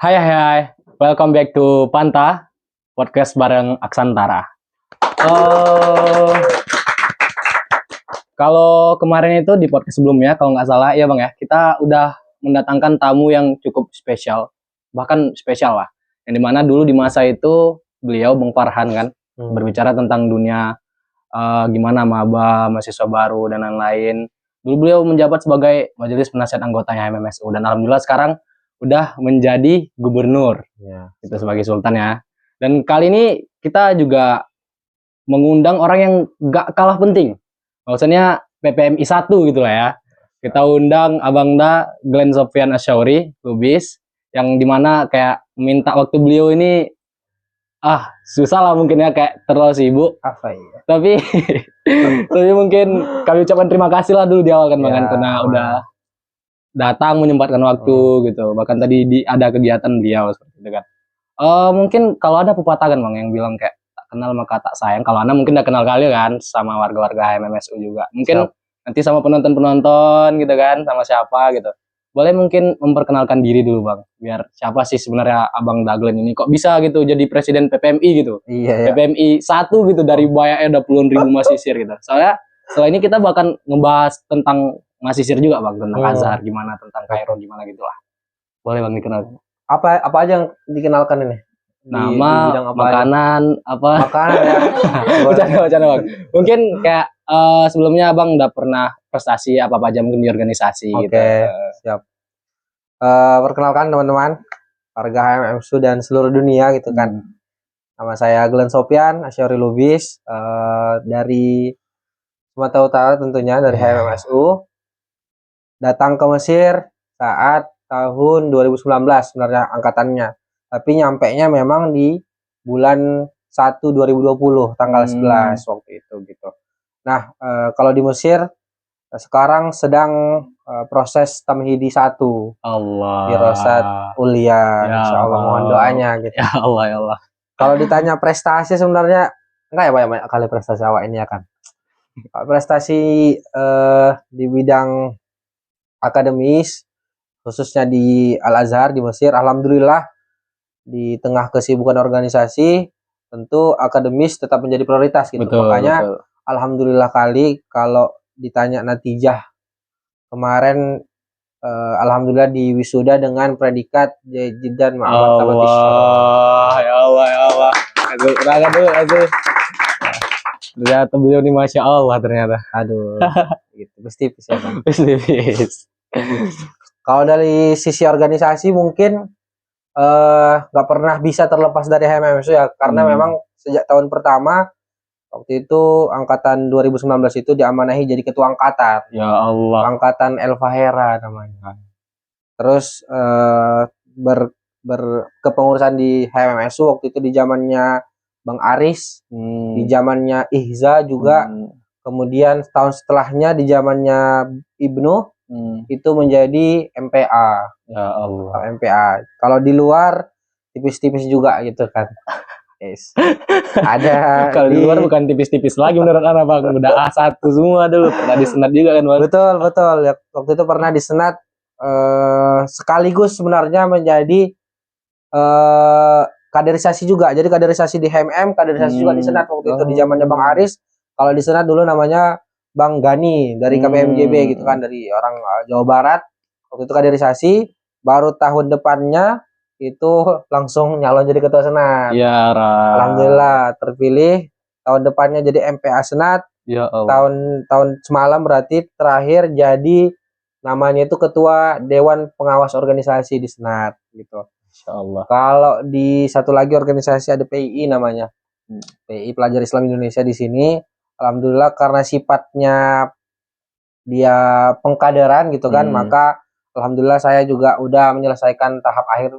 Hai hai hai, welcome back to Panta podcast bareng Aksantara. Eh, Kalau kemarin itu di podcast sebelumnya, kalau nggak salah ya bang ya, kita udah mendatangkan tamu yang cukup spesial, bahkan spesial lah. Yang dimana dulu di masa itu beliau Bang Farhan kan berbicara tentang dunia gimana maba, mahasiswa baru dan lain-lain. Dulu beliau menjabat sebagai majelis penasihat anggotanya MMSU dan alhamdulillah sekarang udah menjadi gubernur. Ya. Itu sebagai sultan ya. Dan kali ini kita juga mengundang orang yang gak kalah penting. Maksudnya PPMI 1 gitu lah ya. Kita undang Abang Da Glenn Sofyan Asyauri, Lubis, yang dimana kayak minta waktu beliau ini susah lah mungkin ya, kayak terlalu sibuk. Apa ya? Tapi tapi mungkin kami ucapkan terima kasih lah dulu di awal kan Bang Ya, karena udah datang menyempatkan waktu gitu. Bahkan tadi ada kegiatan beliau seperti itu kan. Mungkin kalau ada pepatah kan Bang yang bilang kayak tak kenal maka tak sayang. Kalau Anda mungkin udah kenal kali kan sama warga-warga MMSU juga. Mungkin nanti sama penonton-penonton gitu kan, sama siapa gitu. Boleh mungkin memperkenalkan diri dulu Bang. Biar siapa sih sebenarnya Abang Daglen ini kok bisa gitu jadi presiden PPMI gitu. Iya ya. PPMI 1 gitu dari banyaknya udah puluhan ribu mahasiswa gitu. Soalnya setelah ini kita bahkan ngebahas tentang mahasiswa juga Bang, tentang Azhar gimana, tentang Kairo gimana gitu lah. Boleh Bang dikenal. Apa aja yang dikenalkan ini? Nama, di bidang apa makanan, aja? apa? Makanan ya. Bercanda Bang. Mungkin kayak sebelumnya Abang udah pernah prestasi apa aja mungkin di organisasi gitu. Siap. Perkenalkan teman-teman, warga HMMSU dan seluruh dunia gitu kan. Nama saya Glenn Sofyan Asyauri Lubis, dari Sumatera Utara tentunya, dari HMMSU. Datang ke Mesir saat tahun 2019 sebenarnya angkatannya. Tapi nyampenya memang di bulan 1 2020 tanggal 11 waktu itu gitu. Nah, kalau di Mesir sekarang sedang proses tamhidi 1 Allah. dirosat ulia, Ya insyaallah mohon Allah. doanya gitu. Ya Allah ya Allah. Kalau ditanya prestasi sebenarnya enggak ya banyak kali prestasi awak ini ya kan. Prestasi di bidang akademis khususnya di Al Azhar di Mesir, alhamdulillah di tengah kesibukan organisasi tentu akademis tetap menjadi prioritas gitu. Betul, makanya betul. Alhamdulillah kali kalau ditanya natijah kemarin, alhamdulillah di wisuda dengan predikat Jajidan Ma'amartabatis Allah ya Allah ya Allah. Aduh. Ternyata beliau ini Masya Allah ternyata. Aduh, gitu. Tipis ya kan. Tipis. Kalau dari sisi organisasi mungkin nggak pernah bisa terlepas dari HMMSU ya, karena memang sejak tahun pertama waktu itu angkatan 2019 itu diamanahi jadi ketua angkatan. Ya Allah. Angkatan El Fahera namanya. Terus kepengurusan di HMMSU waktu itu di zamannya Bang Aris, di zamannya Ihza juga, kemudian tahun setelahnya di zamannya Ibnu itu menjadi MPA. Ya Allah. MPA. Kalau di luar tipis-tipis juga gitu kan. Yes. Ada kalau di luar bukan tipis-tipis lagi menurut Anda Bang, udah A1 semua dulu, pernah di Senat juga kan Bang? Betul ya, waktu itu pernah di Senat, sekaligus sebenarnya menjadi kaderisasi juga. Jadi kaderisasi di HMM, kaderisasi juga di Senat waktu itu di zamannya Bang Aris. Kalau di Senat dulu namanya Bang Gani dari KPMGB gitu kan, dari orang Jawa Barat. Waktu itu kaderisasi, baru tahun depannya itu langsung nyalon jadi ketua Senat. Ya Alhamdulillah terpilih. Tahun depannya jadi MPA Senat. Ya Allah. Tahun semalam berarti terakhir jadi namanya itu ketua Dewan Pengawas Organisasi di Senat gitu. Insyaallah. Kalau di satu lagi organisasi ada PII namanya. PII Pelajar Islam Indonesia di sini. Alhamdulillah karena sifatnya dia pengkaderan gitu kan, maka alhamdulillah saya juga udah menyelesaikan tahap akhir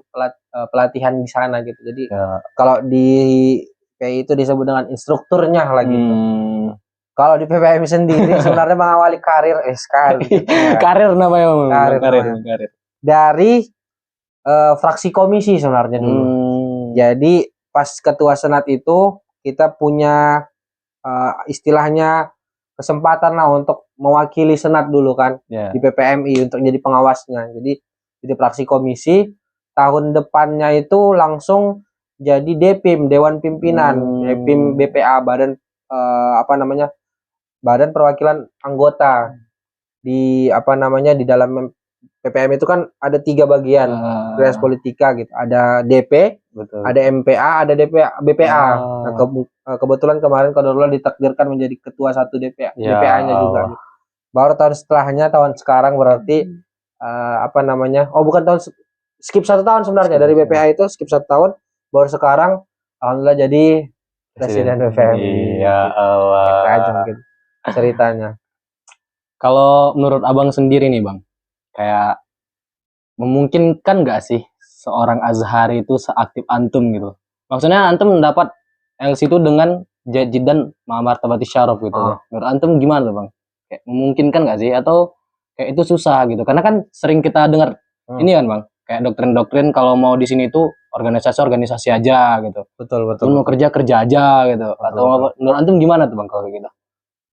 pelatihan di sana gitu. Jadi kalau di PII itu disebut dengan instrukturnya lah gitu. Kalau di PPMI sendiri sebenarnya mengawali karir karir namanya karir. Dari fraksi komisi sebenarnya dulu. Jadi pas ketua Senat itu kita punya istilahnya kesempatan lah untuk mewakili Senat dulu kan di PPMI untuk jadi pengawasnya. Jadi fraksi komisi tahun depannya itu langsung jadi DPIM, Dewan Pimpinan, DPIM BPA, Badan Perwakilan Anggota di di dalam PPM itu kan ada 3 bagian Kreas Politika gitu. Ada DP, betul. ada MPA, ada BPA. Nah, kebetulan kemarin Qadarullah ditakdirkan menjadi ketua 1 DPA-nya juga. Gitu. Baru tahun setelahnya, tahun sekarang berarti bukan tahun skip 1 tahun sebenarnya dari BPA itu skip 1 tahun, baru sekarang alhamdulillah jadi Presiden BPM. Ya Allah. Itu aja mungkin ceritanya. Kalau menurut abang sendiri nih bang, kayak memungkinkan nggak sih seorang Azhari itu seaktif antum gitu? Maksudnya antum mendapat LC itu dengan jajidan martabati syaraf gitu. Menurut antum gimana tuh bang? Kayak memungkinkan nggak sih atau kayak itu susah gitu? Karena kan sering kita dengar ini kan bang, kayak doktrin-doktrin kalau mau di sini itu organisasi aja gitu. Betul. Mau kerja aja gitu. Atau menurut antum gimana tuh bang kalau gitu?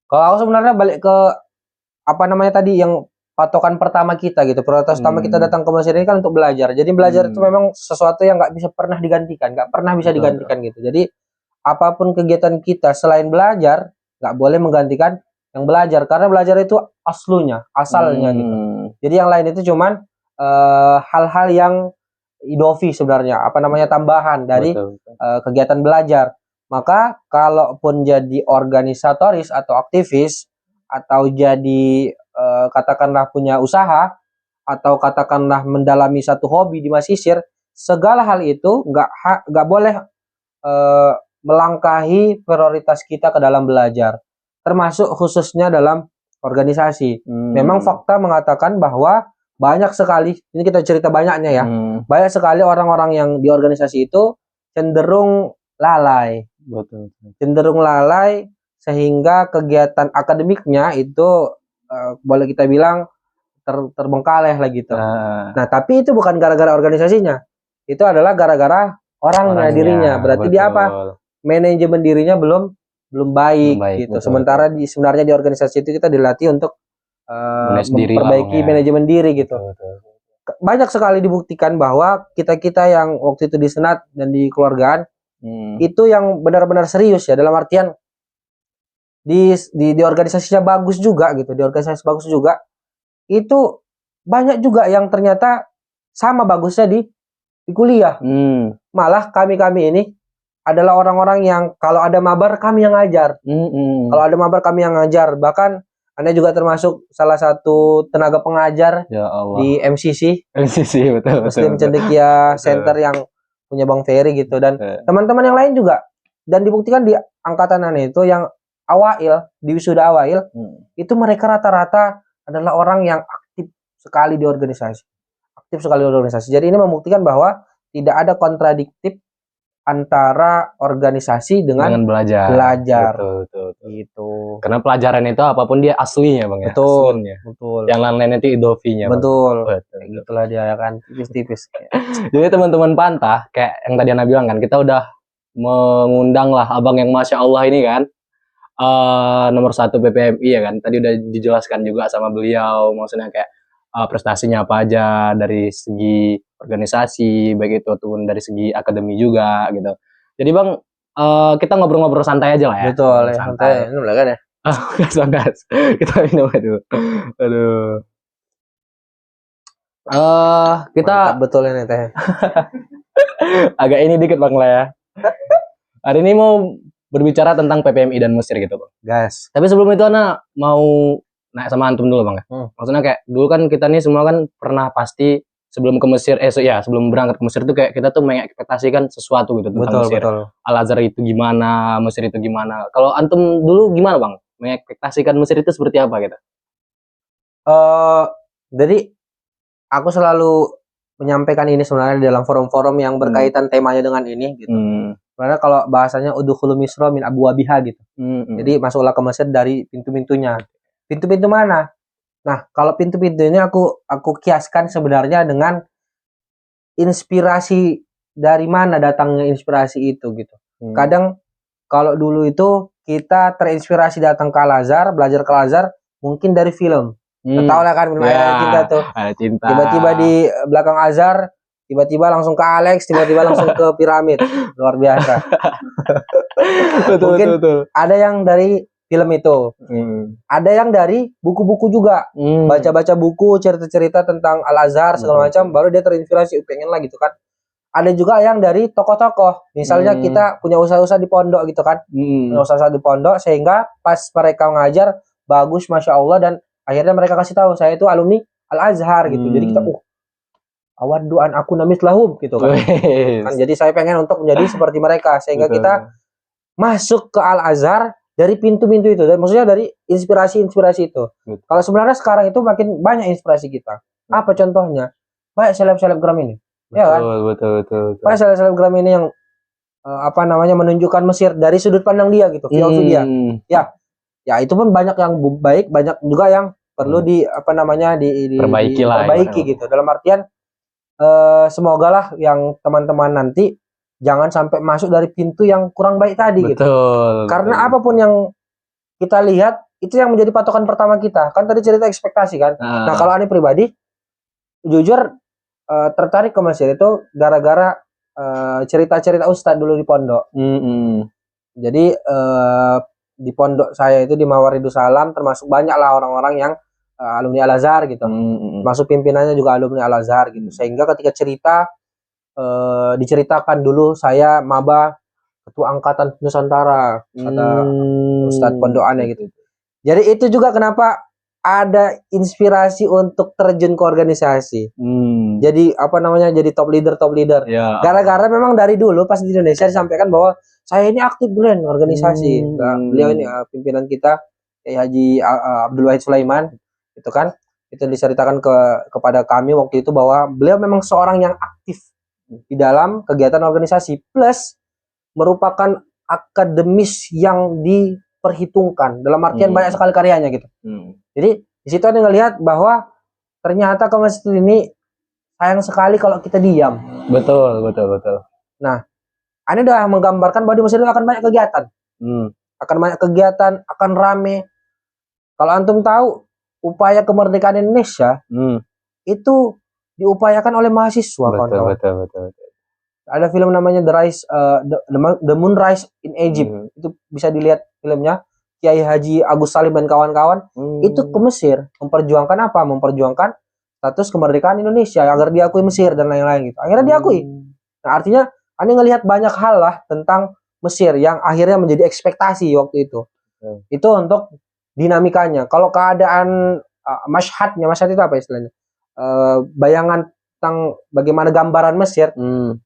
Kalau aku sebenarnya balik ke tadi yang patokan pertama kita gitu. Prioritas utama kita datang ke Mesir ini kan untuk belajar. Jadi belajar itu memang sesuatu yang nggak bisa pernah digantikan, digantikan gitu. Jadi apapun kegiatan kita selain belajar nggak boleh menggantikan yang belajar, karena belajar itu asalnya gitu. Jadi yang lain itu cuman hal-hal yang idofi sebenarnya, tambahan dari kegiatan belajar. Maka kalaupun jadi organisatoris atau aktivis atau jadi katakanlah punya usaha atau katakanlah mendalami satu hobi di Masisir, segala hal itu nggak boleh melangkahi prioritas kita ke dalam belajar, termasuk khususnya dalam organisasi. Memang fakta mengatakan bahwa banyak sekali, ini kita cerita banyaknya ya, banyak sekali orang-orang yang di organisasi itu cenderung lalai. Betul. Cenderung lalai sehingga kegiatan akademiknya itu boleh kita bilang terbengkalai lah gitu. Nah, tapi itu bukan gara-gara organisasinya. Itu adalah gara-gara orangnya dirinya. Berarti dia apa? Manajemen dirinya belum baik gitu. Betul, sementara sebenarnya di organisasi itu kita dilatih untuk memperbaiki manajemen diri gitu. Betul. Banyak sekali dibuktikan bahwa kita yang waktu itu di senat dan di keluargaan itu yang benar-benar serius ya, dalam artian di organisasinya bagus juga gitu, di organisasi bagus juga, itu banyak juga yang ternyata sama bagusnya di kuliah. Malah kami ini adalah orang-orang yang kalau ada mabar kami yang ngajar. Kalau ada mabar kami yang ngajar. Bahkan Anda juga termasuk salah satu tenaga pengajar di MCC. betul. Muslim Cendekia Center yang punya Bang Ferry gitu, dan teman-teman yang lain juga. Dan dibuktikan di angkatan Anda itu yang di wisuda awail, itu mereka rata-rata adalah orang yang aktif sekali di organisasi. Jadi ini membuktikan bahwa tidak ada kontradiktif antara organisasi dengan belajar. Betul. Gitu. Karena pelajaran itu apapun dia aslinya bang ya. Betul. Yang lain-lain itu idofinya. Betul. Itulah dia kan, tipis-tipis. Jadi teman-teman Pantah, kayak yang tadi Ana bilang kan, kita udah mengundang lah abang yang masya Allah ini kan, nomor 1 PPMI ya kan. Tadi udah dijelaskan juga sama beliau, maksudnya kayak prestasinya apa aja dari segi organisasi, baik itu ataupun dari segi akademi juga gitu. Jadi bang, kita ngobrol-ngobrol santai aja lah ya. Betul, santai. Ini belakang ya. Santai. Kita minum aduh. Kita mantap betul ini teh. Agak ini dikit bang lah ya. Hari ini mau berbicara tentang PPMI dan Mesir gitu bang. Gas. Tapi sebelum itu Ana mau naik sama antum dulu bang ya. Maksudnya kayak dulu kan kita nih semua kan pernah pasti sebelum ke Mesir, sebelum berangkat ke Mesir tuh kayak kita tuh mengekspektasikan sesuatu gitu tentang Mesir. Al-Azhar itu gimana, Mesir itu gimana. Kalau antum dulu gimana bang? Mengekspektasikan Mesir itu seperti apa gitu? Jadi aku selalu menyampaikan ini sebenarnya dalam forum-forum yang berkaitan temanya dengan ini gitu. Karena kalau bahasanya udkhulu Misra min abwabiha gitu. Jadi masuklah ke Mesir dari pintu-pintunya. Pintu-pintu mana? Nah, kalau pintu-pintunya aku kiaskan sebenarnya dengan inspirasi, dari mana datangnya inspirasi itu gitu. Kadang kalau dulu itu kita terinspirasi datang ke Al-Azhar, belajar ke Al-Azhar mungkin dari film. Tahu lah kan, Ada Cinta tuh. Tiba-tiba di belakang Azhar tiba-tiba langsung ke Alex, tiba-tiba langsung ke piramid. Luar biasa. Betul, Mungkin betul. ada yang dari film itu, ada yang dari buku-buku juga, baca-baca buku, cerita-cerita tentang Al-Azhar segala macam, baru dia terinspirasi, pengen lah gitu kan. Ada juga yang dari tokoh-tokoh, misalnya kita punya usaha-usaha di pondok gitu kan, punya usaha di pondok, sehingga pas mereka ngajar bagus, masya Allah, dan akhirnya mereka kasih tahu saya itu alumni Al-Azhar gitu. Jadi kita, awaddu an aku namis lahum gitu kan. Kan jadi saya pengen untuk menjadi seperti mereka, sehingga kita masuk ke Al-Azhar dari pintu-pintu itu, dan maksudnya dari inspirasi-inspirasi itu. Kalau sebenarnya sekarang itu makin banyak inspirasi kita. Apa contohnya? Banyak seleb-selebgram ini. Ya kan? Betul. Banyak selebgram ini yang apa namanya menunjukkan Mesir dari sudut pandang dia gitu, POV dia. Ya itu pun banyak yang baik, banyak juga yang perlu di apa namanya diperbaiki gitu. Dalam artian semoga lah yang teman-teman nanti jangan sampai masuk dari pintu yang kurang baik tadi gitu. Karena apapun yang kita lihat itu yang menjadi patokan pertama kita. Kan tadi cerita ekspektasi kan. Nah, kalau Ani pribadi jujur tertarik ke Mesir itu gara-gara cerita-cerita Ustadz dulu di pondok. Jadi di pondok saya itu di Mawaridus Salam termasuk banyak lah orang-orang yang alumni Al-Azhar gitu. Masuk pimpinannya juga alumni Al-Azhar gitu. Sehingga ketika cerita diceritakan dulu saya maba ketua angkatan Nusantara kata Ustadz pondokannya gitu. Jadi itu juga kenapa ada inspirasi untuk terjun ke organisasi. Jadi apa namanya, jadi top leader. Gara-gara memang dari dulu pas di Indonesia disampaikan bahwa saya ini aktif brand organisasi. Beliau ini pimpinan kita Haji Abdul Wahid Sulaiman itu kan, itu diceritakan kepada kami waktu itu bahwa beliau memang seorang yang aktif di dalam kegiatan organisasi, plus merupakan akademis yang diperhitungkan dalam artian banyak sekali karyanya gitu. Jadi di situ ada ngelihat bahwa ternyata ke masjid ini sayang sekali kalau kita diam. Betul. Nah, Anda udah menggambarkan bahwa di masjid itu akan banyak kegiatan, akan rame. Kalau antum tahu upaya kemerdekaan Indonesia itu diupayakan oleh mahasiswa. Betul. Ada film namanya The Moon Rise in Egypt. Itu bisa dilihat filmnya. Kiai Haji Agus Salim dan kawan-kawan itu ke Mesir memperjuangkan apa? Memperjuangkan status kemerdekaan Indonesia agar diakui Mesir dan lain-lain gitu. Akhirnya diakui. Nah, artinya Anda ngelihat banyak hal lah tentang Mesir yang akhirnya menjadi ekspektasi waktu itu. Itu untuk dinamikanya. Kalau keadaan masyhad itu apa istilahnya? Bayangan tentang bagaimana gambaran Mesir.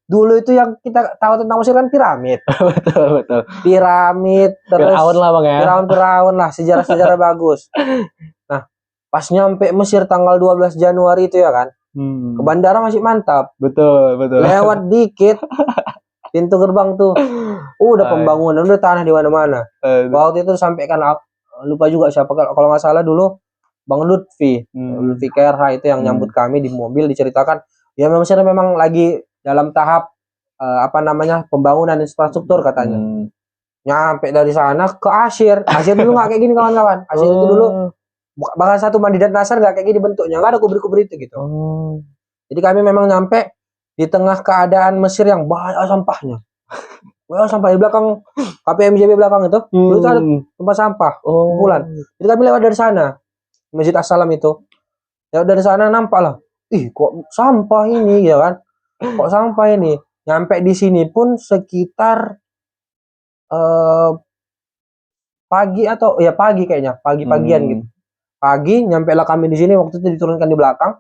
Dulu itu yang kita tahu tentang Mesir kan piramid. Betul. Piramid, terus Firaun lah Bang ya. Firaun lah, sejarah-sejarah bagus. Nah, pas nyampe Mesir tanggal 12 Januari itu ya kan. Ke bandara masih mantap. Betul. Lewat dikit pintu gerbang tuh. Udah pembangunan, udah tanah di mana-mana. Waktu itu sampaikan, lupa juga siapa, kalau nggak salah dulu Bang Lutfi KRH itu yang nyambut kami di mobil, diceritakan ya Mesir memang lagi dalam tahap apa namanya pembangunan infrastruktur katanya. Nyampe dari sana ke Asyir dulu nggak kayak gini kawan-kawan. Asyir itu dulu bahkan satu Madinat Nasr nggak kayak gini bentuknya, nggak ada kubur-kubur itu gitu. Jadi kami memang nyampe di tengah keadaan Mesir yang banyak sampahnya. Sampah di belakang KPMJB belakang itu dulu itu ada tempat sampah kumpulan. Jadi kami lewat dari sana Masjid As-Salam itu. Ya dari sana nampak lah. Kok sampah ini ya kan? Kok sampah ini? Nyampe di sini pun sekitar pagi atau ya pagi kayaknya, pagi-pagian gitu. Pagi nyampe lah kami di sini, waktu itu diturunkan di belakang.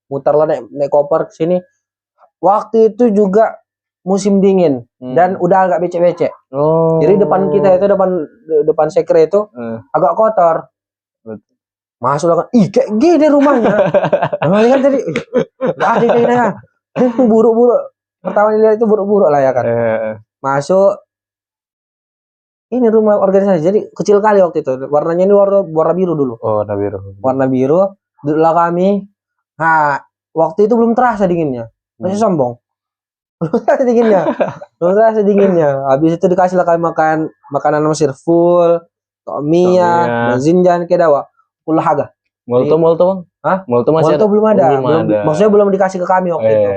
Mutarlah naik koper ke sini. Waktu itu juga musim dingin dan udah agak becek-becek. Jadi depan kita itu depan sekre itu agak kotor. Masuk lah kan, kayak gini rumahnya. Namanya kan tadi, ada kayaknya buruk-buruk. Pertama dilihat itu buruk-buruk lah ya kan. Masuk, ini rumah organisasi. Jadi kecil kali waktu itu. Warnanya ini warna biru dulu. Warna biru. Duduklah kami. Nah, waktu itu belum terasa dinginnya. Masih sombong. Belum terasa dinginnya. Habis itu dikasih lah kami makanan Mesir full, Tomia, zinjan, kedawa. Pula haga. Molto Bang? Hah? Molto belum ada. Maksudnya belum dikasih ke kami waktu itu.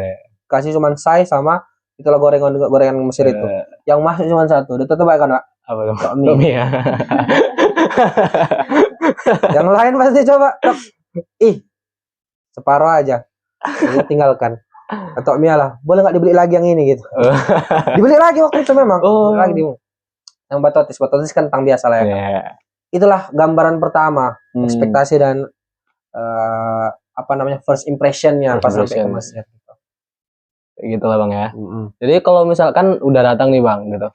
dikasih cuman sai sama itulah gorengan Mesir itu. Yang masuk cuma satu. Udah tetep kan, Pak? Apa dong? Bakmi. Ya. Yang lain pasti coba. Ih, separuh aja. Jadi tinggalkan. Atau mie lah. Boleh nggak dibeli lagi yang ini gitu. Dibeli lagi waktu itu memang. Dibeli lagi yang batotis kan tang biasa lah ya. Yeah. Itulah gambaran pertama, ekspektasi dan first impressionnya pas sampai ke Mesir. Gitu lah Bang ya. Jadi kalau misalkan udah datang nih Bang gitu.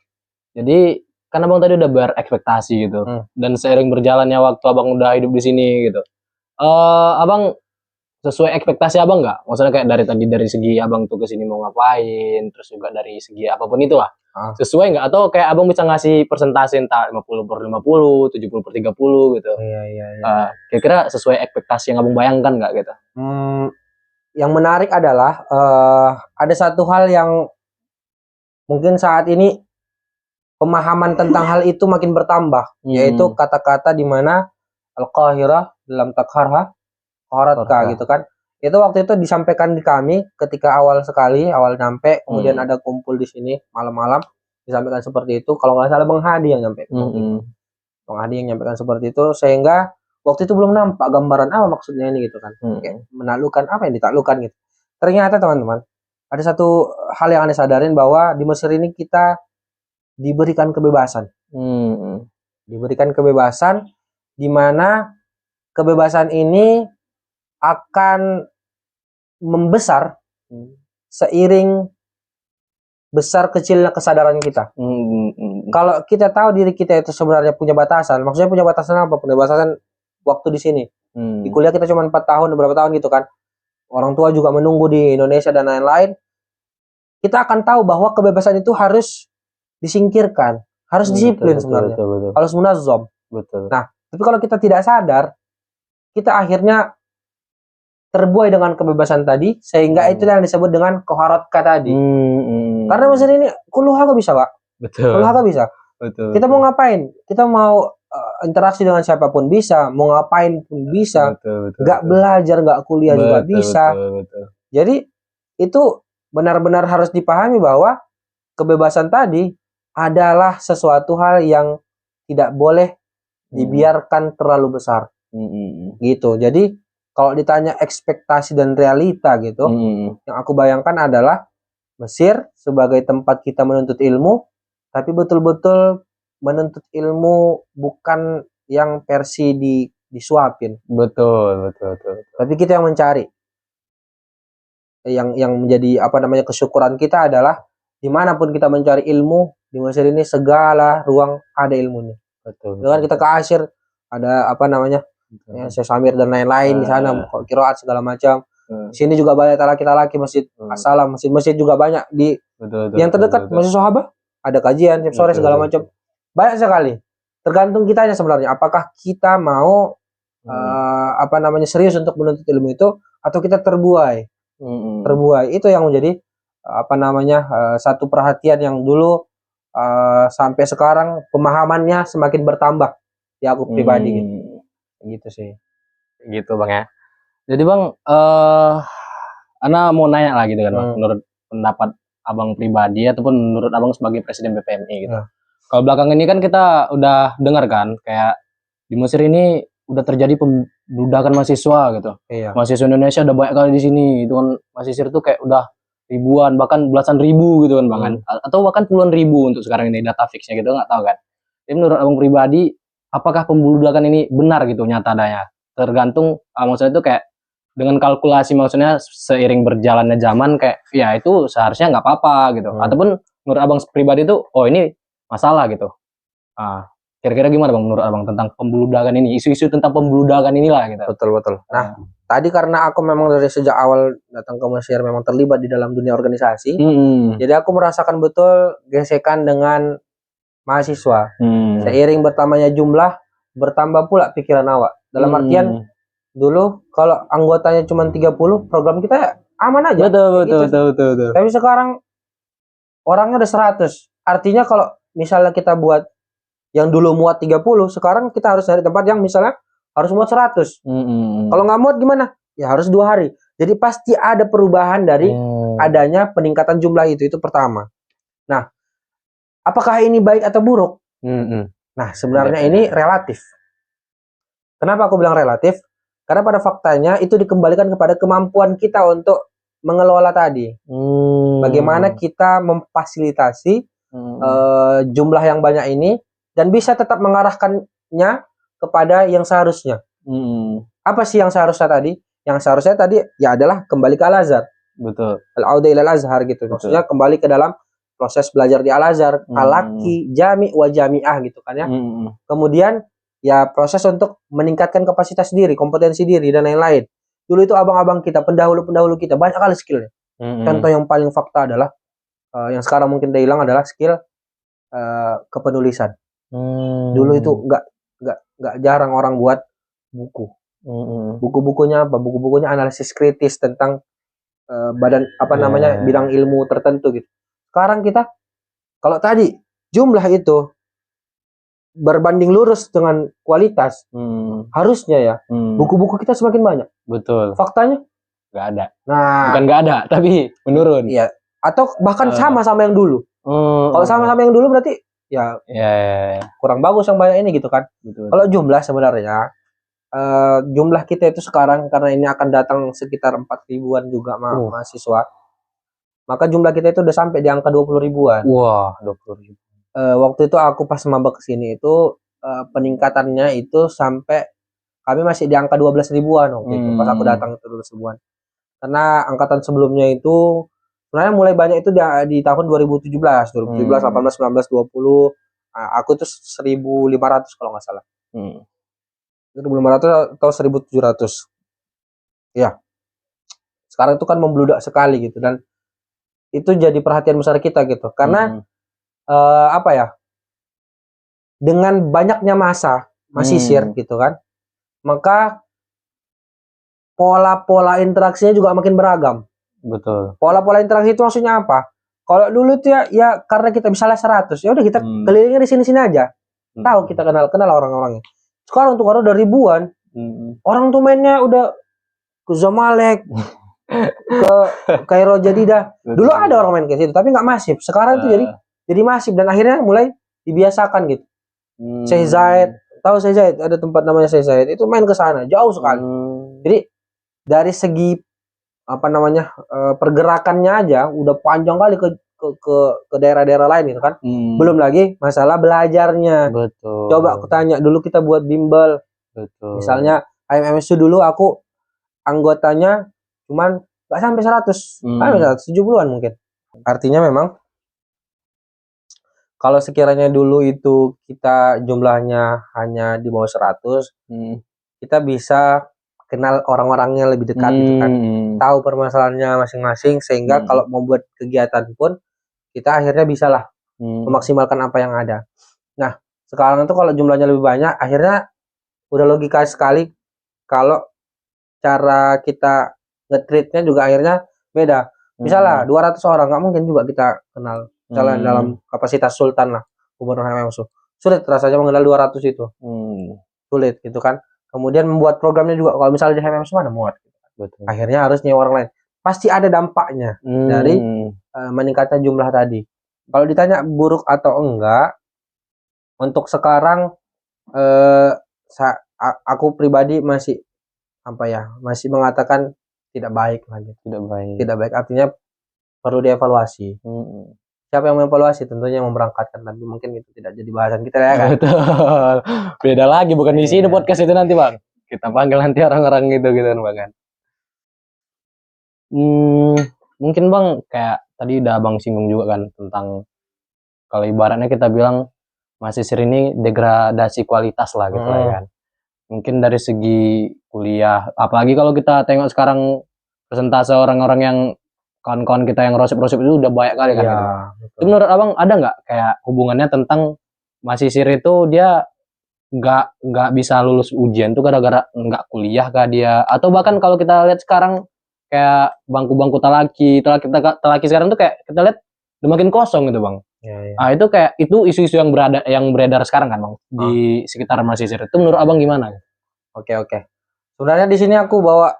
Jadi kan Abang tadi udah berekspektasi gitu. Dan seiring berjalannya waktu Abang udah hidup di sini gitu. Abang sesuai ekspektasi Abang nggak? Maksudnya kayak dari segi Abang tuh kesini mau ngapain, terus juga dari segi apapun itu lah. Sesuai nggak? Atau kayak Abang bisa ngasih persentase entah 50/50, 70/30 gitu. Iya. Kira-kira sesuai ekspektasi yang Abang bayangkan nggak gitu? Yang menarik adalah ada satu hal yang mungkin saat ini pemahaman tentang hal itu makin bertambah, yaitu kata-kata di mana Al-Qahirah dalam takharha Qaharatka gitu kan. Itu waktu itu disampaikan di kami ketika awal nyampe, kemudian ada kumpul di sini malam-malam, disampaikan seperti itu. Kalau nggak salah Bang Hadi yang nyampe. Bang Hadi yang nyampaikan seperti itu, sehingga waktu itu belum nampak gambaran apa maksudnya ini gitu kan. Kayak menaklukkan apa yang ditaklukkan gitu. Ternyata teman-teman, ada satu hal yang Anda sadarin bahwa di Mesir ini kita diberikan kebebasan. Diberikan kebebasan di mana kebebasan ini akan membesar seiring besar kecilnya kesadaran kita. Kalau kita tahu diri kita itu sebenarnya punya batasan, maksudnya punya batasan apa? Punya batasan waktu di sini. Di kuliah kita cuma 4 tahun, berapa tahun gitu kan. Orang tua juga menunggu di Indonesia dan lain-lain. Kita akan tahu bahwa kebebasan itu harus disingkirkan, harus disiplin sebenarnya. Harus munazzam. Nah, tapi kalau kita tidak sadar, kita akhirnya terbuai dengan kebebasan tadi, sehingga itu yang disebut dengan Qaharatka tadi. Karena Mesir ini kuluha bisa, Pak. Kuluha bisa. Kita mau ngapain? Kita mau interaksi dengan siapapun bisa, mau ngapain pun bisa. Nggak belajar, nggak kuliah juga bisa. Jadi itu benar-benar harus dipahami bahwa kebebasan tadi adalah sesuatu hal yang tidak boleh dibiarkan terlalu besar. Gitu. Jadi kalau ditanya ekspektasi dan realita gitu, yang aku bayangkan adalah Mesir sebagai tempat kita menuntut ilmu, tapi betul-betul menuntut ilmu bukan yang versi disuapin. Betul. Tapi kita yang mencari. Yang menjadi kesyukuran kita adalah dimanapun kita mencari ilmu di Mesir ini segala ruang ada ilmunya. Dengan kita ke Asyir ada Syekh Samir dan lain-lain di sana, qiraat segala macam. Sini juga banyak laki-laki masjid As-Salam, masjid juga banyak di yang terdekat Masjid Sahabat ada kajian tiap sore segala macam. Banyak sekali. Tergantung kitanya sebenarnya apakah kita mau serius untuk menuntut ilmu itu atau kita terbuai. Terbuai itu yang menjadi satu perhatian yang dulu sampai sekarang pemahamannya semakin bertambah di aku pribadi gitu sih. Gitu Bang ya. Jadi Bang, Ana mau nanya lah gitu kan Bang, menurut pendapat Abang pribadi ataupun menurut Abang sebagai Presiden BPMI gitu. Kalau belakangan ini kan kita udah dengar kan kayak di Mesir ini udah terjadi pembudakan mahasiswa gitu. Mahasiswa Indonesia udah banyak kali di sini, itu kan mahasiswa itu kayak udah ribuan bahkan belasan ribu gitu kan Bang kan. Atau bahkan puluhan ribu untuk sekarang ini data fixnya gitu nggak tahu kan. Jadi menurut Abang pribadi apakah pembudakan ini benar gitu nyata adanya? Tergantung maksudnya itu kayak dengan kalkulasi maksudnya seiring berjalannya zaman kayak ya itu seharusnya nggak apa-apa gitu. Ataupun menurut Abang pribadi itu ini masalah gitu. Kira-kira gimana Bang menurut Abang tentang pembudakan ini, isu-isu tentang pembudakan inilah gitu. Betul. Nah, tadi karena aku memang dari sejak awal datang ke Mesir memang terlibat di dalam dunia organisasi. Jadi aku merasakan betul gesekan dengan mahasiswa. Seiring bertambahnya jumlah, bertambah pula pikiran awak. Dalam artian dulu kalau anggotanya cuma 30, program kita aman aja. Betul. Tapi sekarang orangnya udah 100. Artinya kalau misalnya kita buat yang dulu muat 30, sekarang kita harus cari tempat yang misalnya harus muat 100. Kalau nggak muat gimana? Ya harus 2 hari. Jadi pasti ada perubahan dari adanya peningkatan jumlah itu pertama. Nah, apakah ini baik atau buruk? Nah, sebenarnya ini relatif. Kenapa aku bilang relatif? Karena pada faktanya itu dikembalikan kepada kemampuan kita untuk mengelola tadi. Bagaimana kita memfasilitasi jumlah yang banyak ini dan bisa tetap mengarahkannya kepada yang seharusnya. Apa sih yang seharusnya tadi? Yang seharusnya tadi ya adalah kembali ke Al-Azhar. Betul. Al-Auda ila Al-Azhar gitu. Maksudnya kembali ke dalam proses belajar di Al-Azhar, talaki, jami wa jami'ah gitu kan ya. Kemudian ya proses untuk meningkatkan kapasitas diri, kompetensi diri dan lain-lain. Dulu itu abang-abang kita, pendahulu-pendahulu kita banyak kali skillnya. Contoh yang paling fakta adalah yang sekarang mungkin udah hilang adalah skill kepenulisan. Dulu itu nggak jarang orang buat buku. Buku-bukunya apa? Buku-bukunya analisis kritis tentang badan bidang ilmu tertentu gitu. Sekarang kita kalau tadi jumlah itu berbanding lurus dengan kualitas, harusnya ya buku-buku kita semakin banyak. Betul. Faktanya nggak ada. Nah, bukan nggak ada, tapi menurun. Iya. Atau bahkan sama-sama yang dulu. Kalau sama-sama yang dulu berarti ya kurang bagus yang banyak ini gitu kan. Kalau jumlah sebenarnya jumlah kita itu sekarang karena ini akan datang sekitar 4.000-an juga mahasiswa. Maka jumlah kita itu udah sampai di angka 20 ribuan. Wah, 20 ribu. Waktu itu aku pas maba ke sini itu peningkatannya itu sampai kami masih di angka 12 ribuan waktu itu pas aku datang itu 12 ribuan. Karena angkatan sebelumnya itu sebenarnya mulai banyak itu di tahun 2017, 18, 19, 20. Aku tuh 1.500 kalau nggak salah. 1.500 atau 1.700. Ya. Sekarang itu kan membludak sekali gitu dan itu jadi perhatian besar kita gitu. Karena dengan banyaknya masa masisir gitu kan. Maka pola-pola interaksinya juga makin beragam. Betul. Pola-pola interaksi itu maksudnya apa? Kalau dulu tuh ya karena kita misalnya 100, ya udah kita kelilingnya di sini-sini aja. Tahu kita kenal orang-orangnya. Sekarang tuh kalau udah ribuan, orang tuh mainnya udah ke Zamalek, ke Kairo Jadidah. Dulu ada orang main ke situ, tapi nggak masif. Sekarang tuh jadi masif dan akhirnya mulai dibiasakan gitu. Syekh Zaid, tahu Syekh Zaid? Ada tempat namanya Syekh Zaid. Itu main ke sana, jauh sekali. Jadi dari segi pergerakannya aja udah panjang kali ke daerah-daerah lain gitu kan. Belum lagi masalah belajarnya. Betul. Coba aku tanya, dulu kita buat bimbel. Betul. Misalnya IMMSU dulu aku anggotanya cuman nggak sampai 100. 70-an mungkin. Artinya memang kalau sekiranya dulu itu kita jumlahnya hanya di bawah 100, kita bisa kenal orang-orangnya lebih dekat gitu kan. Tahu permasalahannya masing-masing sehingga kalau mau buat kegiatan pun kita akhirnya bisalah memaksimalkan apa yang ada. Nah, sekarang itu kalau jumlahnya lebih banyak akhirnya udah logika sekali kalau cara kita nge-treatnya juga akhirnya beda. Misalnya 200 orang nggak mungkin juga kita kenal. Misalnya dalam kapasitas Sultan lah, Gubernur HMMSU. Sulit rasanya mengenal 200 itu. Sulit gitu kan. Kemudian membuat programnya juga kalau misalnya di HMMSU mana muat. Betul. Akhirnya harus nyewa orang lain. Pasti ada dampaknya dari meningkatnya jumlah tadi. Kalau ditanya buruk atau enggak, untuk sekarang aku pribadi masih mengatakan tidak baik lagi. Tidak baik artinya perlu dievaluasi. Siapa yang mengevaluasi? Tentunya yang memberangkatkan, tapi mungkin itu tidak jadi bahasan kita ya kan. Betul. Beda lagi, bukan di sini podcast itu nanti Bang. Kita panggil nanti orang-orang gitu kan Bang. Mungkin Bang kayak tadi udah Bang singgung juga kan tentang kalau ibaratnya kita bilang mahasiswa ini degradasi kualitas lah gitu lah kan. Mungkin dari segi kuliah, apalagi kalau kita tengok sekarang persentase orang-orang yang kawan-kawan kita yang rosip-rosip itu udah banyak kali kan. Iya, Itu menurut Abang ada nggak kayak hubungannya tentang mahasiswa itu dia nggak bisa lulus ujian tuh gara-gara nggak kuliah kah dia, atau bahkan kalau kita lihat sekarang kayak bangku-bangku talaki sekarang tuh kayak kita lihat udah makin kosong gitu Bang. Ya. Itu kayak itu isu-isu yang beredar sekarang kan Bang di sekitar mahasiswa itu menurut Abang gimana? Oke. Sebenarnya di sini aku bawa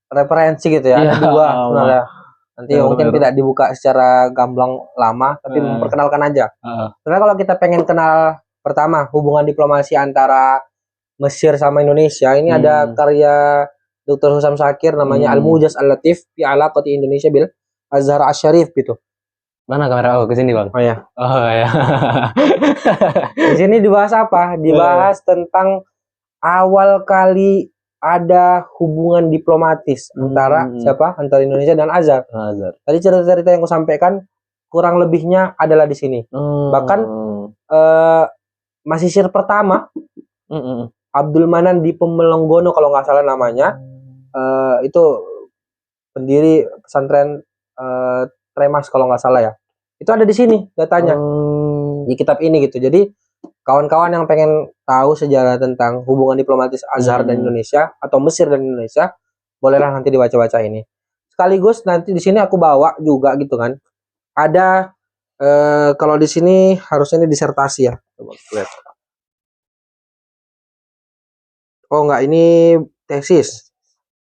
referensi gitu ya. Ada dua sebenarnya. Nanti Ya, mungkin betul. tidak dibuka secara gamblang lama, tapi memperkenalkan aja. Heeh. Karena kalau kita pengen kenal pertama hubungan diplomasi antara Mesir sama Indonesia, ini ada karya Dr. Husam Syakir namanya Al-Mujaz Al-Latif fi Alaqati Indonesia bil Azhar Asy-Syarif gitu. Mana kamera? Oh, ke sini, Bang. Oh ya. Oh ya. Di sini dibahas apa? Dibahas tentang awal kali ada hubungan diplomatis antara siapa? Antara Indonesia dan Azhar. Azhar. Tadi cerita-cerita yang aku sampaikan kurang lebihnya adalah di sini. Bahkan masisir pertama Abdul Manan di Pemelenggono kalau nggak salah namanya, itu pendiri pesantren Tremas kalau nggak salah ya. Itu ada di sini datanya di kitab ini gitu. Jadi kawan-kawan yang pengen tahu sejarah tentang hubungan diplomatis Azhar dan Indonesia atau Mesir dan Indonesia, bolehlah nanti dibaca-baca ini. Sekaligus nanti di sini aku bawa juga gitu kan. Ada kalau di sini harusnya ini disertasi ya. Coba lihat. Oh enggak, ini tesis.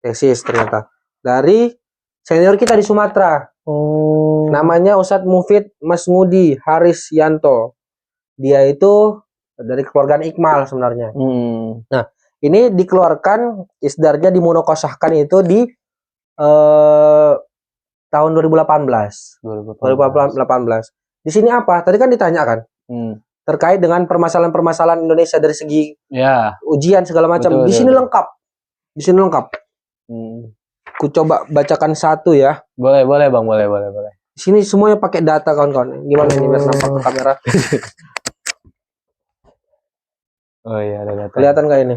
Tesis ternyata. Dari senior kita di Sumatera. Namanya Ustadz Mufid Masmudi Haris Yanto. Dia itu dari keluarga Iqmal sebenarnya. Nah, ini dikeluarkan isdarnya dimunakashahkan itu di tahun 2018. 2018. Di sini apa? Tadi kan ditanya kan. Terkait dengan permasalahan-permasalahan Indonesia dari segi ujian segala macam. Di sini lengkap. Di sini lengkap. Ku coba bacakan satu ya. Boleh, Bang. Boleh. Di sini semuanya pakai data kawan-kawan. Gimana ini biar nampak ke kamera? Oh iya, ada data. Kelihatan nggak ini?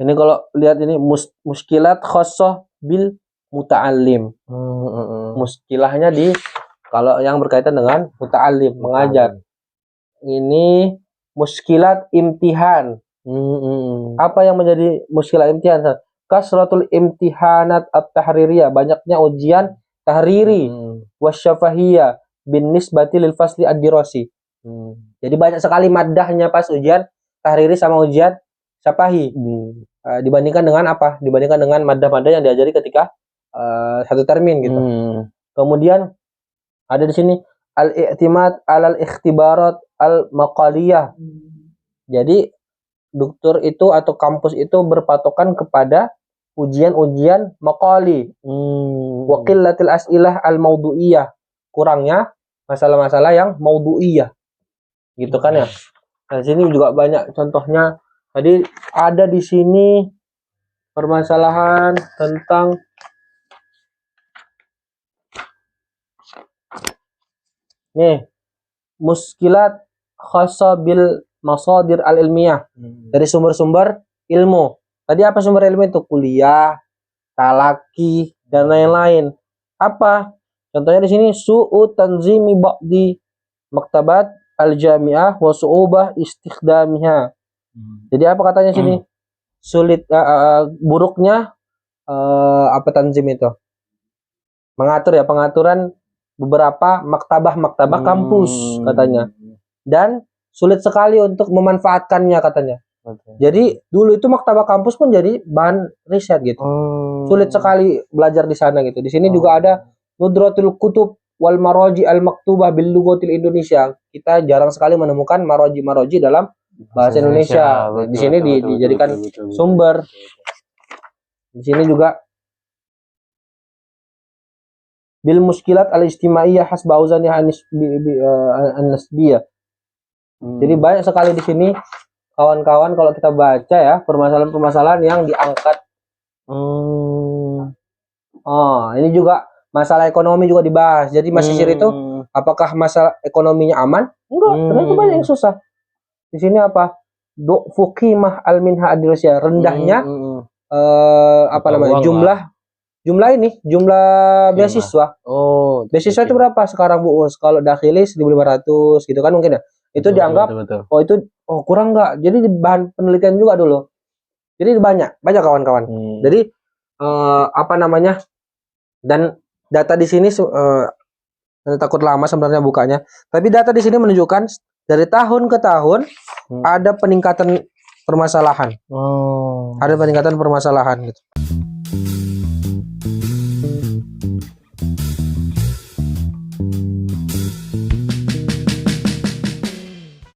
Ini kalau lihat ini muskilat khosoh bil muta'allim. Muskilahnya di kalau yang berkaitan dengan muta'allim, mengajar. Ini muskilat imtihan. Apa yang menjadi muskilat imtihan? Kasratul imtihanat at-tahririyah, banyaknya ujian tahriri wasyafahiyah bin nisbati lil fasli ad-dirasi. Jadi banyak sekali maddahnya pas ujian tahriri sama ujian syafahi. Dibandingkan dengan apa? Dibandingkan dengan maddah-maddah yang diajari ketika satu termin gitu. Kemudian ada di sini al-i'timad alal ikhtibarat al-maqaliyah. Jadi dokter itu atau kampus itu berpatokan kepada ujian-ujian maqali. Wa qillatil as'ilah al-maudu'iyah. Kurangnya masalah-masalah yang maudu'iyah. Gitu kan ya. Nah, di sini juga banyak contohnya. Tadi ada di sini permasalahan tentang nih muskilat khassa bil masadir al-ilmiyah, dari sumber-sumber ilmu. Tadi apa sumber ilmu itu? Kuliah, talaki, dan lain-lain. Apa? Contohnya di sini su'u tanzimi ba'di maktabat al-jami'ah wa su'ubah istikhdamiha. Jadi apa katanya sini? Sulit buruknya apa tanzim itu? Mengatur ya, pengaturan beberapa maktabah kampus katanya. Dan sulit sekali untuk memanfaatkannya katanya. Jadi dulu itu maktabah kampus pun jadi bahan riset gitu. Sulit sekali belajar di sana gitu. Di sini juga ada Nudratul Kutub wal Maraji al Maktubah bil Lughatil Indonesia. Kita jarang sekali menemukan maroji dalam bahasa Indonesia. Di sini dijadikan sumber. Di sini juga bil muskilat al istimaiyah hasba auzaniyah an-nasbiyah. Jadi banyak sekali di sini kawan-kawan kalau kita baca ya permasalahan-permasalahan yang diangkat. Ini juga masalah ekonomi juga dibahas. Jadi masisir itu apakah masalah ekonominya aman? Enggak, ternyata banyak yang susah. Di sini apa? Du'fu qimah al-minha ad-dirasiyah, rendahnya apa namanya? Jumlah beasiswa. Beasiswa itu berapa sekarang Bu? Kalau dakhili 1.500 gitu kan mungkin ya. Itu dianggap betul. Kurang nggak? Jadi bahan penelitian juga dulu. Jadi banyak kawan-kawan. Jadi apa namanya? Dan data di sini takut lama sebenarnya bukanya. Tapi data di sini menunjukkan dari tahun ke tahun ada peningkatan permasalahan. Ada peningkatan permasalahan gitu.